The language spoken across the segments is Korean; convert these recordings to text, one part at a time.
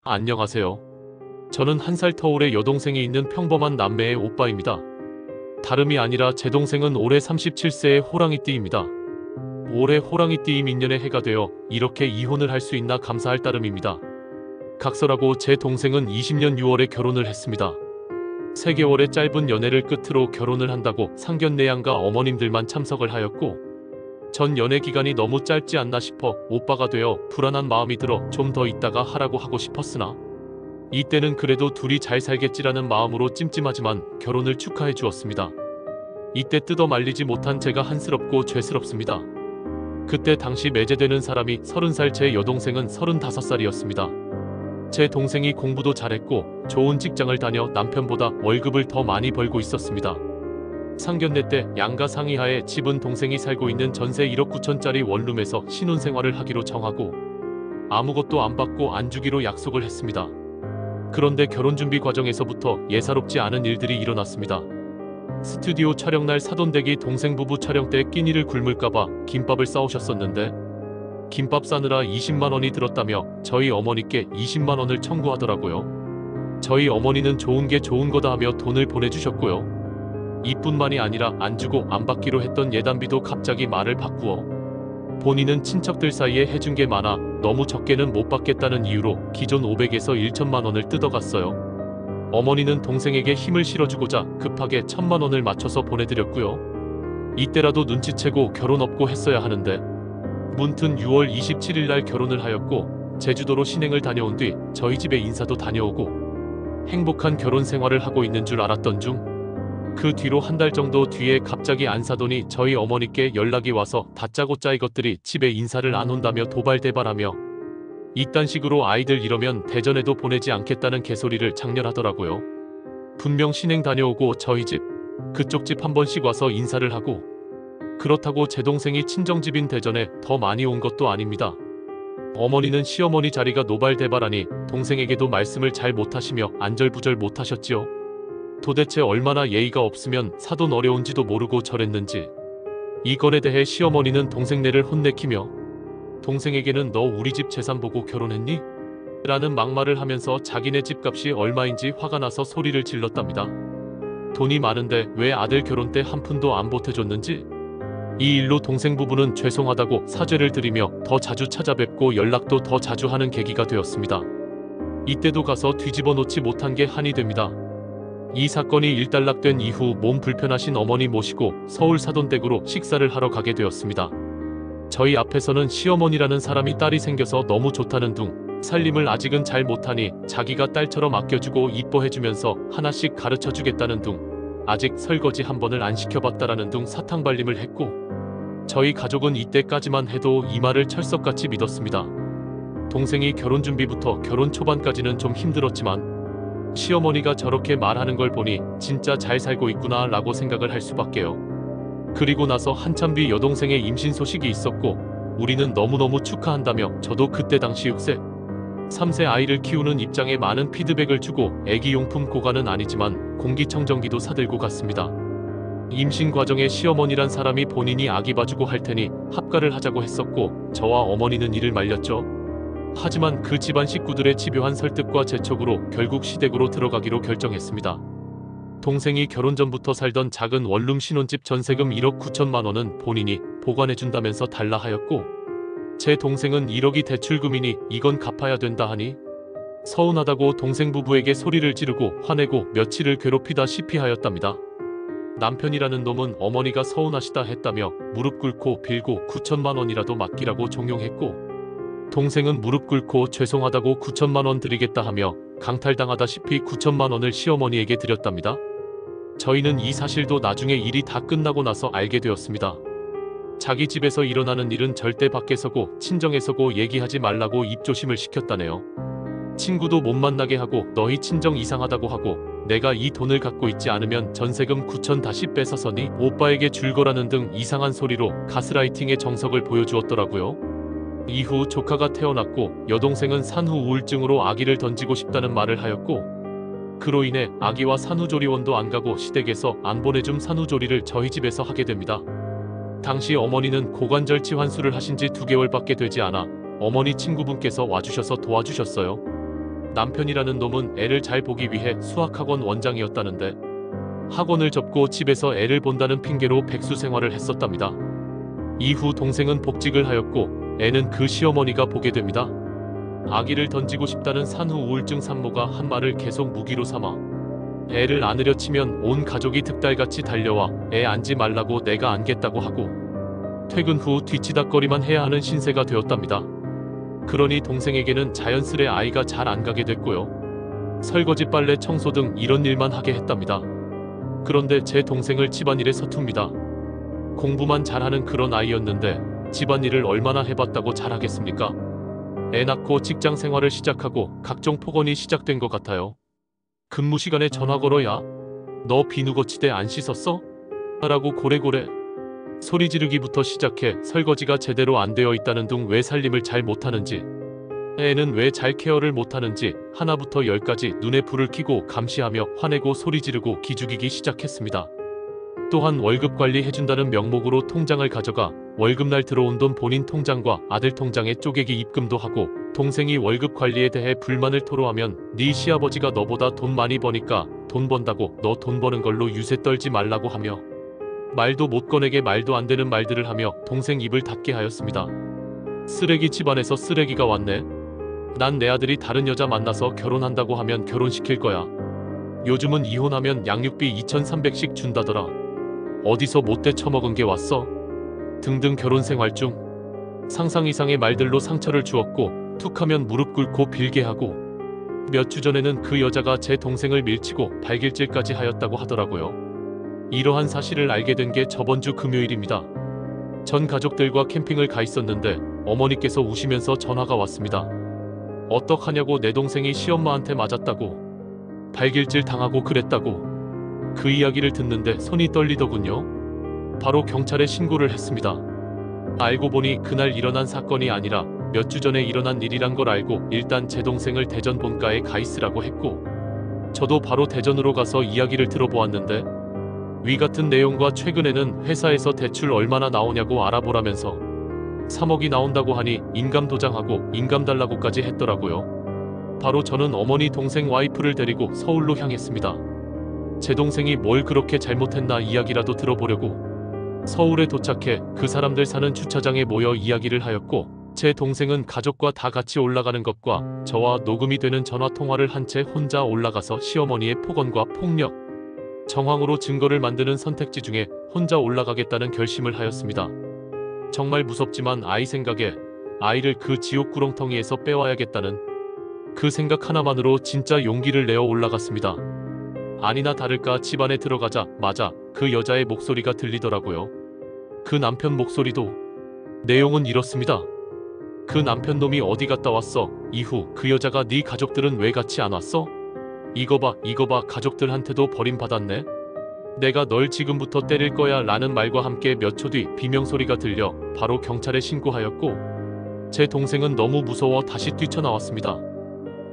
안녕하세요. 저는 1살 터울의 여동생이 있는 평범한 남매의 오빠입니다. 다름이 아니라 제 동생은 올해 37세의 호랑이띠입니다. 올해 호랑이띠 민년의 해가 되어 이렇게 이혼을 할 수 있나 감사할 따름입니다. 각설하고 제 동생은 20년 6월에 결혼을 했습니다. 3개월의 짧은 연애를 끝으로 결혼을 한다고 상견례양가 어머님들만 참석을 하였고, 전 연애 기간이 너무 짧지 않나 싶어 오빠가 되어 불안한 마음이 들어 좀 더 있다가 하라고 하고 싶었으나, 이때는 그래도 둘이 잘 살겠지라는 마음으로 찜찜하지만 결혼을 축하해 주었습니다. 이때 뜯어 말리지 못한 제가 한스럽고 죄스럽습니다. 그때 당시 매제되는 사람이 30살, 제 여동생은 35살이었습니다. 제 동생이 공부도 잘했고 좋은 직장을 다녀 남편보다 월급을 더 많이 벌고 있었습니다. 상견례 때 양가 상의하에 집은 동생이 살고 있는 전세 1억 9천짜리 원룸에서 신혼생활을 하기로 정하고 아무것도 안 받고 안 주기로 약속을 했습니다. 그런데 결혼준비 과정에서부터 예사롭지 않은 일들이 일어났습니다. 스튜디오 촬영날 사돈댁이 동생 부부 촬영 때 끼니를 굶을까봐 김밥을 싸오셨었는데, 김밥 싸느라 20만원이 들었다며 저희 어머니께 20만원을 청구하더라고요. 저희 어머니는 좋은 게 좋은 거다 하며 돈을 보내주셨고요. 이뿐만이 아니라 안 주고 안 받기로 했던 예단비도 갑자기 말을 바꾸어 본인은 친척들 사이에 해준 게 많아 너무 적게는 못 받겠다는 이유로 기존 500에서 1천만원을 뜯어갔어요. 어머니는 동생에게 힘을 실어주고자 급하게 1,000만원을 맞춰서 보내드렸고요. 이때라도 눈치채고 결혼 없고 했어야 하는데, 문튼 6월 27일 날 결혼을 하였고 제주도로 신행을 다녀온 뒤 저희 집에 인사도 다녀오고 행복한 결혼 생활을 하고 있는 줄 알았던 중, 그 뒤로 한 달 정도 뒤에 갑자기 안 사더니 저희 어머니께 연락이 와서 다짜고짜 이것들이 집에 인사를 안 온다며 도발대발하며 이딴 식으로 아이들 이러면 대전에도 보내지 않겠다는 개소리를 장렬하더라고요. 분명 신행 다녀오고 저희 집, 그쪽 집 한 번씩 와서 인사를 하고, 그렇다고 제 동생이 친정집인 대전에 더 많이 온 것도 아닙니다. 어머니는 시어머니 자리가 노발대발하니 동생에게도 말씀을 잘 못하시며 안절부절 못하셨지요. 도대체 얼마나 예의가 없으면 사돈 어려운지도 모르고 저랬는지. 이 건에 대해 시어머니는 동생네를 혼내키며 동생에게는 너 우리 집 재산 보고 결혼했니? 라는 막말을 하면서 자기네 집값이 얼마인지 화가 나서 소리를 질렀답니다. 돈이 많은데 왜 아들 결혼 때 한 푼도 안 보태줬는지. 이 일로 동생 부부는 죄송하다고 사죄를 드리며 더 자주 찾아뵙고 연락도 더 자주 하는 계기가 되었습니다. 이때도 가서 뒤집어 놓지 못한 게 한이 됩니다. 이 사건이 일단락된 이후 몸 불편하신 어머니 모시고 서울 사돈댁으로 식사를 하러 가게 되었습니다. 저희 앞에서는 시어머니라는 사람이 딸이 생겨서 너무 좋다는 둥, 살림을 아직은 잘 못하니 자기가 딸처럼 아껴주고 이뻐해주면서 하나씩 가르쳐주겠다는 둥, 아직 설거지 한 번을 안 시켜봤다라는 둥 사탕발림을 했고, 저희 가족은 이때까지만 해도 이 말을 철석같이 믿었습니다. 동생이 결혼 준비부터 결혼 초반까지는 좀 힘들었지만 시어머니가 저렇게 말하는 걸 보니 진짜 잘 살고 있구나 라고 생각을 할 수밖에요. 그리고 나서 한참 뒤 여동생의 임신 소식이 있었고 우리는 너무너무 축하한다며 저도 그때 당시 6세, 3세 아이를 키우는 입장에 많은 피드백을 주고 애기용품 고가는 아니지만 공기청정기도 사들고 갔습니다. 임신 과정에 시어머니란 사람이 본인이 아기 봐주고 할 테니 합가를 하자고 했었고 저와 어머니는 이를 말렸죠. 하지만 그 집안 식구들의 집요한 설득과 재촉으로 결국 시댁으로 들어가기로 결정했습니다. 동생이 결혼 전부터 살던 작은 원룸 신혼집 전세금 1억 9천만 원은 본인이 보관해준다면서 달라 하였고, 제 동생은 1억이 대출금이니 이건 갚아야 된다 하니 서운하다고 동생 부부에게 소리를 지르고 화내고 며칠을 괴롭히다시피 하였답니다. 남편이라는 놈은 어머니가 서운하시다 했다며 무릎 꿇고 빌고 9천만 원이라도 맡기라고 종용했고, 동생은 무릎 꿇고 죄송하다고 9천만 원 드리겠다 하며 강탈당하다시피 9천만 원을 시어머니에게 드렸답니다. 저희는 이 사실도 나중에 일이 다 끝나고 나서 알게 되었습니다. 자기 집에서 일어나는 일은 절대 밖에서고 친정에서고 얘기하지 말라고 입조심을 시켰다네요. 친구도 못 만나게 하고 너희 친정 이상하다고 하고 내가 이 돈을 갖고 있지 않으면 전세금 9천 다시 뺏어서니 오빠에게 줄 거라는 등 이상한 소리로 가스라이팅의 정석을 보여주었더라고요. 이후 조카가 태어났고 여동생은 산후 우울증으로 아기를 던지고 싶다는 말을 하였고, 그로 인해 아기와 산후조리원도 안 가고 시댁에서 안 보내줌 산후조리를 저희 집에서 하게 됩니다. 당시 어머니는 고관절 치환술을 하신 지 2개월밖에 되지 않아 어머니 친구분께서 와주셔서 도와주셨어요. 남편이라는 놈은 애를 잘 보기 위해 수학학원 원장이었다는데 학원을 접고 집에서 애를 본다는 핑계로 백수 생활을 했었답니다. 이후 동생은 복직을 하였고 애는 그 시어머니가 보게 됩니다. 아기를 던지고 싶다는 산후 우울증 산모가 한 말을 계속 무기로 삼아 애를 안으려 치면 온 가족이 득달같이 달려와 애 안지 말라고 내가 안겠다고 하고 퇴근 후 뒤치다꺼리만 해야 하는 신세가 되었답니다. 그러니 동생에게는 자연스레 아이가 잘 안 가게 됐고요. 설거지, 빨래, 청소 등 이런 일만 하게 했답니다. 그런데 제 동생을 집안일에 서툽니다. 공부만 잘하는 그런 아이였는데 집안일을 얼마나 해봤다고 잘하겠습니까? 애 낳고 직장 생활을 시작하고 각종 폭언이 시작된 것 같아요. 근무 시간에 전화 걸어야 너 비누거치대 안 씻었어? 라고 고래고래 소리 지르기부터 시작해 설거지가 제대로 안 되어 있다는 둥 왜 살림을 잘 못하는지 애는 왜 잘 케어를 못하는지 하나부터 열까지 눈에 불을 켜고 감시하며 화내고 소리 지르고 기죽이기 시작했습니다. 또한 월급 관리해준다는 명목으로 통장을 가져가 월급날 들어온 돈 본인 통장과 아들 통장에 쪼개기 입금도 하고 동생이 월급 관리에 대해 불만을 토로하면 네 시아버지가 너보다 돈 많이 버니까 돈 번다고 너 돈 버는 걸로 유세 떨지 말라고 하며 말도 못 꺼내게 말도 안 되는 말들을 하며 동생 입을 닫게 하였습니다. 쓰레기 집안에서 쓰레기가 왔네. 난 내 아들이 다른 여자 만나서 결혼한다고 하면 결혼시킬 거야. 요즘은 이혼하면 양육비 2,300씩 준다더라. 어디서 못돼 처먹은 게 왔어? 등등 결혼 생활 중 상상 이상의 말들로 상처를 주었고 툭하면 무릎 꿇고 빌게 하고 몇 주 전에는 그 여자가 제 동생을 밀치고 발길질까지 하였다고 하더라고요. 이러한 사실을 알게 된 게 저번 주 금요일입니다. 전 가족들과 캠핑을 가 있었는데 어머니께서 우시면서 전화가 왔습니다. 어떡하냐고 내 동생이 시엄마한테 맞았다고 발길질 당하고 그랬다고 그 이야기를 듣는데 손이 떨리더군요. 바로 경찰에 신고를 했습니다. 알고 보니 그날 일어난 사건이 아니라 몇 주 전에 일어난 일이란 걸 알고 일단 제 동생을 대전 본가에 가 있으라고 했고 저도 바로 대전으로 가서 이야기를 들어보았는데 위 같은 내용과 최근에는 회사에서 대출 얼마나 나오냐고 알아보라면서 3억이 나온다고 하니 인감 도장하고 인감 달라고까지 했더라고요. 바로 저는 어머니 동생 와이프를 데리고 서울로 향했습니다. 제 동생이 뭘 그렇게 잘못했나 이야기라도 들어보려고 서울에 도착해 그 사람들 사는 주차장에 모여 이야기를 하였고 제 동생은 가족과 다 같이 올라가는 것과 저와 녹음이 되는 전화통화를 한 채 혼자 올라가서 시어머니의 폭언과 폭력, 정황으로 증거를 만드는 선택지 중에 혼자 올라가겠다는 결심을 하였습니다. 정말 무섭지만 아이 생각에 아이를 그 지옥 구렁텅이에서 빼와야겠다는 그 생각 하나만으로 진짜 용기를 내어 올라갔습니다. 아니나 다를까 집안에 들어가자마자 그 여자의 목소리가 들리더라고요. 그 남편 목소리도. 내용은 이렇습니다. 그 남편놈이 어디 갔다 왔어? 이후 그 여자가 네 가족들은 왜 같이 안 왔어? 이거 봐 가족들한테도 버림받았네. 내가 널 지금부터 때릴 거야 라는 말과 함께 몇 초 뒤 비명소리가 들려 바로 경찰에 신고하였고 제 동생은 너무 무서워 다시 뛰쳐나왔습니다.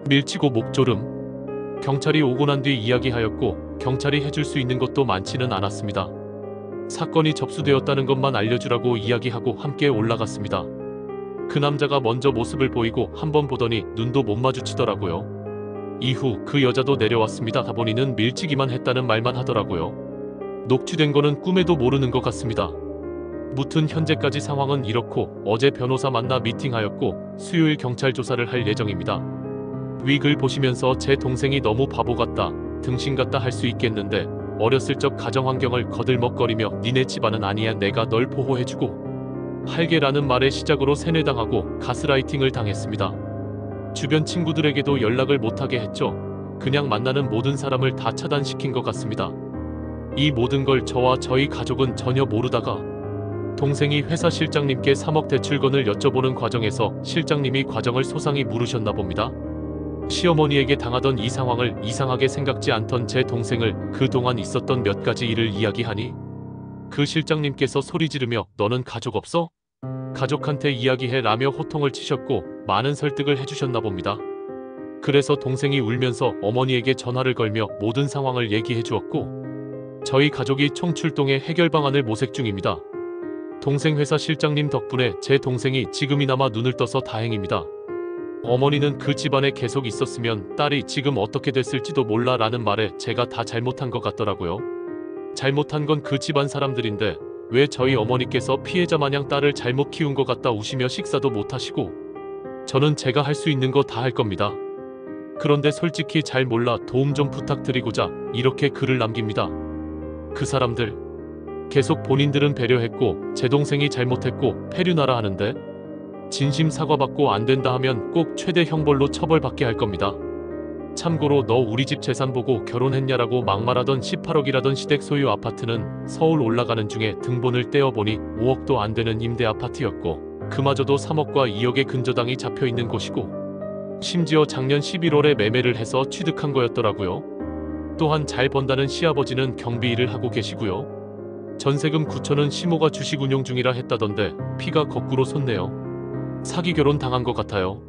밀치고 목조름. 경찰이 오고 난 뒤 이야기하였고 경찰이 해줄 수 있는 것도 많지는 않았습니다. 사건이 접수되었다는 것만 알려주라고 이야기하고 함께 올라갔습니다. 그 남자가 먼저 모습을 보이고 한번 보더니 눈도 못 마주치더라고요. 이후 그 여자도 내려왔습니다. 다보니는 밀치기만 했다는 말만 하더라고요. 녹취된 거는 꿈에도 모르는 것 같습니다. 무튼 현재까지 상황은 이렇고 어제 변호사 만나 미팅하였고 수요일 경찰 조사를 할 예정입니다. 위 글 보시면서 제 동생이 너무 바보 같다, 등신 같다 할 수 있겠는데 어렸을 적 가정환경을 거들먹거리며 니네 집안은 아니야 내가 널 보호해주고 할게라는 말의 시작으로 세뇌당하고 가스라이팅을 당했습니다. 주변 친구들에게도 연락을 못하게 했죠. 그냥 만나는 모든 사람을 다 차단시킨 것 같습니다. 이 모든 걸 저와 저희 가족은 전혀 모르다가 동생이 회사 실장님께 3억 대출건을 여쭤보는 과정에서 실장님이 과정을 소상히 물으셨나 봅니다. 시어머니에게 당하던 이 상황을 이상하게 생각지 않던 제 동생을 그동안 있었던 몇 가지 일을 이야기하니 그 실장님께서 소리 지르며 너는 가족 없어? 가족한테 이야기해 라며 호통을 치셨고 많은 설득을 해주셨나 봅니다. 그래서 동생이 울면서 어머니에게 전화를 걸며 모든 상황을 얘기해 주었고 저희 가족이 총출동해 해결 방안을 모색 중입니다. 동생 회사 실장님 덕분에 제 동생이 지금이나마 눈을 떠서 다행입니다. 어머니는 그 집안에 계속 있었으면 딸이 지금 어떻게 됐을지도 몰라 라는 말에 제가 다 잘못한 것 같더라고요. 잘못한 건 그 집안 사람들인데 왜 저희 어머니께서 피해자 마냥 딸을 잘못 키운 것 같다 우시며 식사도 못 하시고. 저는 제가 할 수 있는 거 다 할 겁니다. 그런데 솔직히 잘 몰라 도움 좀 부탁드리고자 이렇게 글을 남깁니다. 그 사람들 계속 본인들은 배려했고 제 동생이 잘못했고 폐륜하라 하는데 진심 사과받고 안 된다 하면 꼭 최대 형벌로 처벌받게 할 겁니다. 참고로 너 우리 집 재산 보고 결혼했냐라고 막말하던 18억이라던 시댁 소유 아파트는 서울 올라가는 중에 등본을 떼어보니 5억도 안 되는 임대 아파트였고 그마저도 3억과 2억의 근저당이 잡혀있는 곳이고 심지어 작년 11월에 매매를 해서 취득한 거였더라고요. 또한 잘 번다는 시아버지는 경비 일을 하고 계시고요. 전세금 9천은 시모가 주식 운용 중이라 했다던데 피가 거꾸로 솟네요. 사기 결혼 당한 것 같아요.